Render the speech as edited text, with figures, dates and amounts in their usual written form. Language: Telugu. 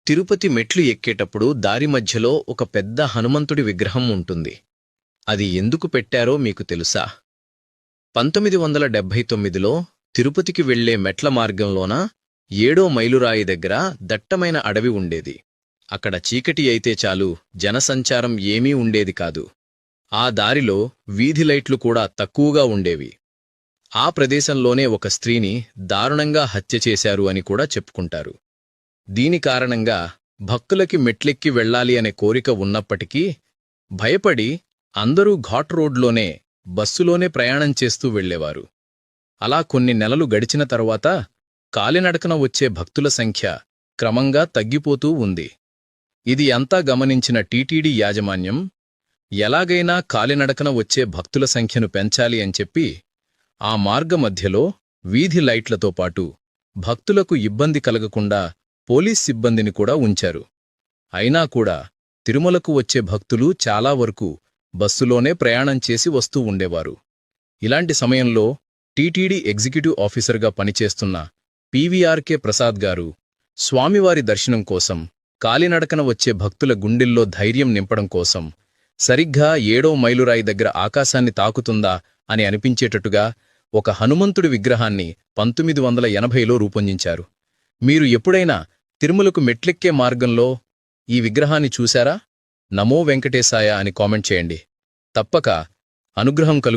తిరుపతి మెట్లు ఎక్కేటప్పుడు దారి మధ్యలో ఒక పెద్ద హనుమంతుడి విగ్రహం ఉంటుంది. అది ఎందుకు పెట్టారో మీకు తెలుసా? 1979లో తిరుపతికి వెళ్లే మెట్ల మార్గంలోన 7వ మైలురాయి దగ్గర దట్టమైన అడవి ఉండేది. అక్కడ చీకటి అయితే చాలు, జనసంచారం ఏమీ ఉండేది కాదు. ఆ దారిలో వీధి లైట్లు కూడా తక్కువగా ఉండేవి. ఆ ప్రదేశంలోనే ఒక స్త్రీని దారుణంగా హత్య చేశారు అని కూడా చెప్పుకుంటారు. దీని కారణంగా భక్తులకి మెట్లెక్కి వెళ్ళాలి అనే కోరిక ఉన్నప్పటికీ భయపడి అందరూ ఘాట్ రోడ్లోనే, బస్సులోనే ప్రయాణం చేస్తూ వెళ్లేవారు. అలా కొన్ని నెలలు గడిచిన తరువాత కాలినడకన వచ్చే భక్తుల సంఖ్య క్రమంగా తగ్గిపోతూ ఉంది. ఇది అంతా గమనించిన టీటీడీ యాజమాన్యం ఎలాగైనా కాలినడకన వచ్చే భక్తుల సంఖ్యను పెంచాలి అని చెప్పి ఆ మార్గమధ్యలో వీధి లైట్లతో పాటు భక్తులకు ఇబ్బంది కలగకుండా పోలీస్ సిబ్బందిని కూడా ఉంచారు. అయినా కూడా తిరుమలకు వచ్చే భక్తులు చాలా వరకు బస్సులోనే ప్రయాణం చేసి వస్తూ ఉండేవారు. ఇలాంటి సమయంలో టీటీడీ ఎగ్జిక్యూటివ్ ఆఫీసర్గా పనిచేస్తున్న పీవీఆర్కే ప్రసాద్ గారు స్వామివారి దర్శనం కోసం కాలినడకన వచ్చే భక్తుల గుండెల్లో ధైర్యం నింపడం కోసం సరిగ్గా 7వ మైలురాయి దగ్గర ఆకాశాన్ని తాకుతుందా అని అనిపించేటట్టుగా ఒక హనుమంతుడి విగ్రహాన్ని 1980లో రూపొందించారు. మీరు ఎప్పుడైనా తిరుమలకు మెట్లెక్కే మార్గంలో ఈ విగ్రహాన్ని చూశారా? నమో వెంకటేశాయ అని కామెంట్ చేయండి. తప్పక అనుగ్రహం కలుగు